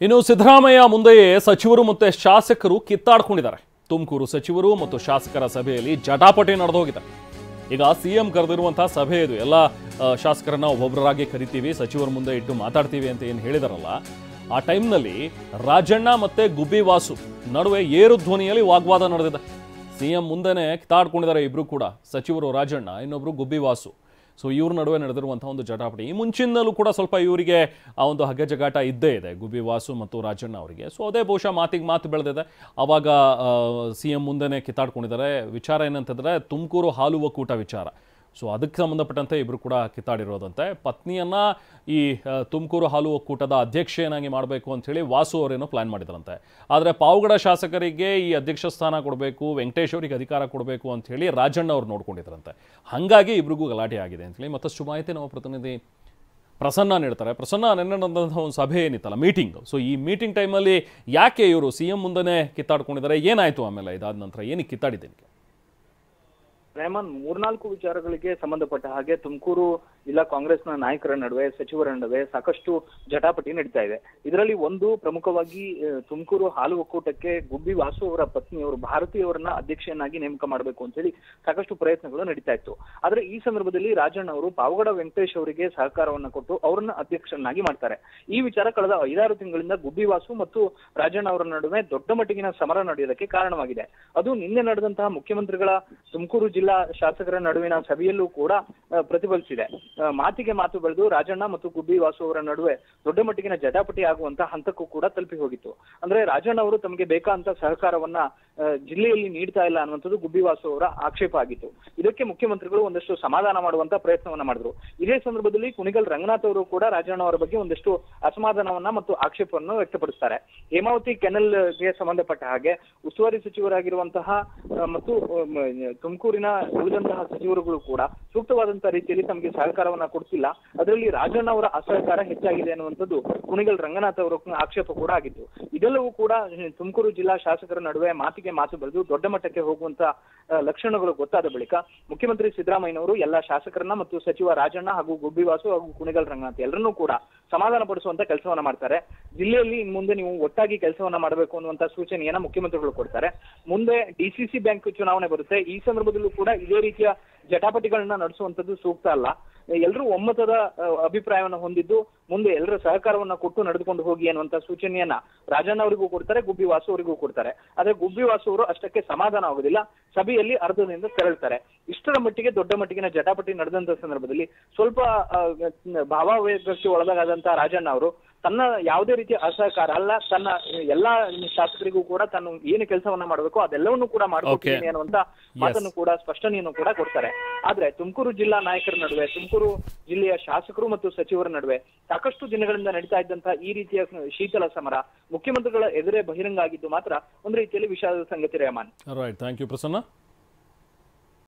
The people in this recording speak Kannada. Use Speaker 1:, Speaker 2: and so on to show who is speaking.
Speaker 1: ಇನ್ನು ಸಿದ್ದರಾಮಯ್ಯ ಮುಂದೆಯೇ ಸಚಿವರು ಮತ್ತು ಶಾಸಕರು ಕಿತ್ತಾಡ್ಕೊಂಡಿದ್ದಾರೆ. ತುಮಕೂರು ಸಚಿವರು ಮತ್ತು ಶಾಸಕರ ಸಭೆಯಲ್ಲಿ ಜಟಾಪಟಿ ನಡೆದೋಗಿದೆ. ಈಗ ಸಿಎಂ ಕರೆದಿರುವಂತಹ ಸಭೆ ಇದು. ಎಲ್ಲ ಶಾಸಕರನ್ನ ಒಬ್ಬೊಬ್ಬರಾಗಿ ಕರಿತೀವಿ, ಸಚಿವರ ಮುಂದೆ ಇಟ್ಟು ಮಾತಾಡ್ತೀವಿ ಅಂತ ಏನು ಹೇಳಿದಾರಲ್ಲ, ಆ ಟೈಮ್ನಲ್ಲಿ ರಾಜಣ್ಣ ಮತ್ತೆ ಗುಬ್ಬಿ ವಾಸು ನಡುವೆ ಏರು ಧ್ವನಿಯಲ್ಲಿ ವಾಗ್ವಾದ ನಡೆದಿದೆ. ಸಿಎಂ ಮುಂದೆನೇ ಕಿತ್ತಾಡ್ಕೊಂಡಿದ್ದಾರೆ ಇಬ್ರು ಕೂಡ, ಸಚಿವರು ರಾಜಣ್ಣ, ಇನ್ನೊಬ್ರು ಗುಬ್ಬಿ ವಾಸು. ಸೊ ಇವ್ರ ನಡುವೆ ನಡೆದಿರುವಂಥ ಒಂದು ಜಟಾಪಟಿ. ಈ ಮುಂಚಿನಲ್ಲೂ ಕೂಡ ಸ್ವಲ್ಪ ಇವರಿಗೆ ಆ ಒಂದು ಹಗ್ಗ ಜಗಾಟ ಇದ್ದೇ ಇದೆ, ಗುಬ್ಬಿ ವಾಸು ಮತ್ತು ರಾಜಣ್ಣ ಅವರಿಗೆ. ಸೊ ಅದೇ ಬಹುಶಃ ಮಾತಿಗೆ ಮಾತು ಬೆಳೆದಿದೆ. ಆವಾಗ ಸಿಎಂ ಮುಂದೆನೇ ಕಿತ್ತಾಡ್ಕೊಂಡಿದ್ದಾರೆ. ವಿಚಾರ ಏನಂತಂದರೆ ತುಮಕೂರು ಹಾಲು ಒಕ್ಕೂಟ ವಿಚಾರ. ಸೊ ಅದಕ್ಕೆ ಸಂಬಂಧಪಟ್ಟಂತೆ ಇಬ್ಬರು ಕೂಡ ಕಿತ್ತಾಡಿರೋದಂತೆ. ಪತ್ನಿಯನ್ನು ಈ ತುಮಕೂರು ಹಾಲು ಒಕ್ಕೂಟದ ಅಧ್ಯಕ್ಷೆಯನ್ನಾಗಿ ಮಾಡಬೇಕು ಅಂಥೇಳಿ ವಾಸು ಅವರೇನೋ ಪ್ಲ್ಯಾನ್ ಮಾಡಿದ್ರಂತೆ. ಆದರೆ ಪಾವಗಡ ಶಾಸಕರಿಗೆ ಈ ಅಧ್ಯಕ್ಷ ಸ್ಥಾನ ಕೊಡಬೇಕು, ವೆಂಕಟೇಶ್ ಅವರಿಗೆ ಅಧಿಕಾರ ಕೊಡಬೇಕು ಅಂಥೇಳಿ ರಾಜಣ್ಣ ಅವ್ರು ನೋಡ್ಕೊಂಡಿದ್ರಂತೆ. ಹಾಗಾಗಿ ಇಬ್ರಿಗೂ ಗಲಾಟೆ ಆಗಿದೆ ಅಂಥೇಳಿ ಮತ್ತಷ್ಟು ಮಾಹಿತಿ ನಮ್ಮ ಪ್ರತಿನಿಧಿ ಪ್ರಸನ್ನ ನೀಡ್ತಾರೆ. ಪ್ರಸನ್ನ, ನಿನ್ನೆ ನಡೆದಂಥ ಒಂದು ಸಭೆ ಏನಿತ್ತಲ್ಲ, ಮೀಟಿಂಗ್. ಸೊ ಈ ಮೀಟಿಂಗ್ ಟೈಮಲ್ಲಿ ಯಾಕೆ ಇವರು ಸಿಎಂ ಮುಂದೆನೇ ಕಿತ್ತಾಡ್ಕೊಂಡಿದ್ದಾರೆ, ಏನಾಯಿತು ಆಮೇಲೆ ಇದಾದ ನಂತರ, ಏನಕ್ಕೆ ಕಿತ್ತಾಡಿದ್ದೇನೆ?
Speaker 2: ರೆಹಮಾನ್, 3-4 ವಿಚಾರಗಳಿಗೆ ಸಂಬಂಧಪಟ್ಟ ಹಾಗೆ ತುಮಕೂರು ಜಿಲ್ಲಾ ಕಾಂಗ್ರೆಸ್ನ ನಾಯಕರ ನಡುವೆ, ಸಚಿವರ ನಡುವೆ ಸಾಕಷ್ಟು ಜಟಾಪಟಿ ನಡೀತಾ ಇದೆ. ಇದರಲ್ಲಿ ಒಂದು ಪ್ರಮುಖವಾಗಿ ತುಮಕೂರು ಹಾಲು ಒಕ್ಕೂಟಕ್ಕೆ ಗುಬ್ಬಿ ವಾಸು ಅವರ ಪತ್ನಿಯವರು ಭಾರತೀಯವರನ್ನ ಅಧ್ಯಕ್ಷೆಯನ್ನಾಗಿ ನೇಮಕ ಮಾಡಬೇಕು ಅಂತ ಹೇಳಿ ಸಾಕಷ್ಟು ಪ್ರಯತ್ನಗಳು ನಡೀತಾ ಇತ್ತು. ಆದ್ರೆ ಈ ಸಂದರ್ಭದಲ್ಲಿ ರಾಜಣ್ಣ ಅವರು ಪಾವಗಡ ವೆಂಕಟೇಶ್ ಅವರಿಗೆ ಸಹಕಾರವನ್ನ ಕೊಟ್ಟು ಅವರನ್ನ ಅಧ್ಯಕ್ಷರನ್ನಾಗಿ ಮಾಡ್ತಾರೆ. ಈ ವಿಚಾರ ಕಳೆದ 5-6 ತಿಂಗಳಿಂದ ಗುಬ್ಬಿ ವಾಸು ಮತ್ತು ರಾಜಣ್ಣ ಅವರ ನಡುವೆ ದೊಡ್ಡ ಮಟ್ಟಿಗಿನ ಸಮರ ನಡೆಯೋದಕ್ಕೆ ಕಾರಣವಾಗಿದೆ. ಅದು ನಿನ್ನೆ ನಡೆದಂತಹ ಮುಖ್ಯಮಂತ್ರಿಗಳ ತುಮಕೂರು ಜಿಲ್ಲಾ ಶಾಸಕರ ನಡುವಿನ ಸಭೆಯಲ್ಲೂ ಕೂಡ ಪ್ರತಿಫಲಿಸಿದೆ. ಮಾತಿಗೆ ಮಾತು ಬೆಳೆದು ರಾಜಣ್ಣ ಮತ್ತು ಗುಬ್ಬಿ ವಾಸು ಅವರ ನಡುವೆ ದೊಡ್ಡ ಮಟ್ಟಿಗಿನ ಜಟಾಪಟಿ ಆಗುವಂತ ಹಂತಕ್ಕೂ ಕೂಡ ತಲುಪಿ ಹೋಗಿತ್ತು. ಅಂದ್ರೆ ರಾಜಣ್ಣ ಅವರು ತಮಗೆ ಬೇಕಾದಂತ ಸಹಕಾರವನ್ನ ಜಿಲ್ಲೆಯಲ್ಲಿ ನೀಡ್ತಾ ಇಲ್ಲ ಅನ್ನುವಂಥದ್ದು ಗುಬ್ಬಿ ವಾಸು ಅವರ ಆಕ್ಷೇಪ ಆಗಿತ್ತು. ಇದಕ್ಕೆ ಮುಖ್ಯಮಂತ್ರಿಗಳು ಒಂದಷ್ಟು ಸಮಾಧಾನ ಮಾಡುವಂತ ಪ್ರಯತ್ನವನ್ನ ಮಾಡಿದ್ರು. ಇದೇ ಸಂದರ್ಭದಲ್ಲಿ ಕುಣಿಗಲ್ ರಂಗನಾಥ್ ಅವರು ಕೂಡ ರಾಜಣ್ಣ ಅವರ ಬಗ್ಗೆ ಒಂದಷ್ಟು ಅಸಮಾಧಾನವನ್ನ ಮತ್ತು ಆಕ್ಷೇಪವನ್ನು ವ್ಯಕ್ತಪಡಿಸ್ತಾರೆ. ಹೇಮಾವತಿ ಕೆನಲ್ಗೆ ಸಂಬಂಧಪಟ್ಟ ಹಾಗೆ ಉಸ್ತುವಾರಿ ಸಚಿವರಾಗಿರುವಂತಹ ಮತ್ತು ತುಮಕೂರಿನ ಉಳಿದಂತಹ ಸಚಿವರುಗಳು ಕೂಡ ಸೂಕ್ತವಾದಂತಹ ರೀತಿಯಲ್ಲಿ ತಮಗೆ ಸಹಕಾರವನ್ನ ಕೊಡ್ತಿಲ್ಲ, ಅದರಲ್ಲಿ ರಾಜಣ್ಣ ಅವರ ಅಸಹಕಾರ ಹೆಚ್ಚಾಗಿದೆ ಅನ್ನುವಂಥದ್ದು ಕುಣಿಗಲ್ ರಂಗನಾಥ್ ಅವರ ಆಕ್ಷೇಪ ಕೂಡ ಆಗಿತ್ತು. ಇದೆಲ್ಲವೂ ಕೂಡ ತುಮಕೂರು ಜಿಲ್ಲಾ ಶಾಸಕರ ನಡುವೆ ಮಾತಿಗೆ ಮಾತು ಬೆಳೆದು ದೊಡ್ಡ ಮಟ್ಟಕ್ಕೆ ಹೋಗುವಂತ ಲಕ್ಷಣಗಳು ಗೊತ್ತಾದ ಬಳಿಕ ಮುಖ್ಯಮಂತ್ರಿ ಸಿದ್ದರಾಮಯ್ಯನವರು ಎಲ್ಲಾ ಶಾಸಕರನ್ನ ಮತ್ತು ಸಚಿವ ರಾಜಣ್ಣ ಹಾಗೂ ಗುಬ್ಬಿ ವಾಸು ಹಾಗೂ ಕುಣಿಗಲ್ ರಂಗನಾಥ್ ಎಲ್ಲರನ್ನೂ ಕೂಡ ಸಮಾಧಾನ ಪಡಿಸುವಂತ ಕೆಲಸವನ್ನ ಮಾಡ್ತಾರೆ. ಜಿಲ್ಲೆಯಲ್ಲಿ ಇನ್ ಮುಂದೆ ನೀವು ಒಟ್ಟಾಗಿ ಕೆಲಸವನ್ನ ಮಾಡಬೇಕು ಅನ್ನುವಂತ ಸೂಚನೆಯನ್ನ ಮುಖ್ಯಮಂತ್ರಿಗಳು ಕೊಡ್ತಾರೆ. ಮುಂದೆ ಡಿಸಿಸಿ ಬ್ಯಾಂಕ್ ಚುನಾವಣೆ ಬರುತ್ತೆ. ಈ ಸಂದರ್ಭದಲ್ಲೂ ಕೂಡ ಇದೇ ರೀತಿಯ ಜಟಾಪಟಿಗಳನ್ನ ನಡೆಸುವಂತದ್ದು ಸೂಕ್ತ ಅಲ್ಲ. ಎಲ್ಲರೂ ಒಮ್ಮತದ ಅಭಿಪ್ರಾಯವನ್ನ ಹೊಂದಿದ್ದು ಮುಂದೆ ಎಲ್ಲರ ಸಹಕಾರವನ್ನ ಕೊಟ್ಟು ನಡೆದುಕೊಂಡು ಹೋಗಿ ಅನ್ನುವಂತ ಸೂಚನೆಯನ್ನ ರಾಜಣ್ಣ ಅವರಿಗೂ ಕೊಡ್ತಾರೆ, ಗುಬ್ಬಿ ವಾಸು ಅವರಿಗೂ ಕೊಡ್ತಾರೆ. ಆದ್ರೆ ಗುಬ್ಬಿ ವಾಸು ಅವರು ಅಷ್ಟಕ್ಕೆ ಸಮಾಧಾನ ಆಗೋದಿಲ್ಲ, ಸಭೆಯಲ್ಲಿ ಅರ್ಧದಿಂದ ತೆರಳ್ತಾರೆ. ಇಷ್ಟರ ಮಟ್ಟಿಗೆ ದೊಡ್ಡ ಮಟ್ಟಿಗಿನ ಜಟಾಪಟಿ ನಡೆದಂತ ಸಂದರ್ಭದಲ್ಲಿ ಸ್ವಲ್ಪ ಭಾವಾವೇಗಕ್ಕೆ ಒಳಗಾದಂತಹ ರಾಜಣ್ಣ ಅವರು ತನ್ನ ಯಾವುದೇ ರೀತಿಯ ಅಸಹಕಾರ ಅಲ್ಲ, ತನ್ನ ಎಲ್ಲಾ ಶಾಸಕರಿಗೂ ಕೂಡ ತಾನು ಏನು ಕೆಲಸವನ್ನ ಮಾಡಬೇಕು ಅದೆಲ್ಲವನ್ನೂ ಕೂಡ ಮಾಡ್ಕೊಡ್ತೀನಿ ಅನ್ನುವಂತ ಮಾತನ್ನು ಕೂಡ ಸ್ಪಷ್ಟನೆಯನ್ನು ಕೂಡ ಕೊಡ್ತಾರೆ. ಆದ್ರೆ ತುಮಕೂರು ಜಿಲ್ಲಾ ನಾಯಕರ ನಡುವೆ, ತುಮಕೂರು ಜಿಲ್ಲೆಯ ಶಾಸಕರು ಮತ್ತು ಸಚಿವರ ನಡುವೆ ಸಾಕಷ್ಟು ದಿನಗಳಿಂದ ನಡೀತಾ ಇದ್ದಂತಹ ಈ ರೀತಿಯ ಶೀತಲ ಸಮರ ಮುಖ್ಯಮಂತ್ರಿಗಳ ಎದುರೇ ಬಹಿರಂಗ ಆಗಿದ್ದು ಮಾತ್ರ ಒಂದು ರೀತಿಯಲ್ಲಿ ವಿಷಾದದ ಸಂಗತಿ. Rehman,
Speaker 1: right, thank you Prasanna.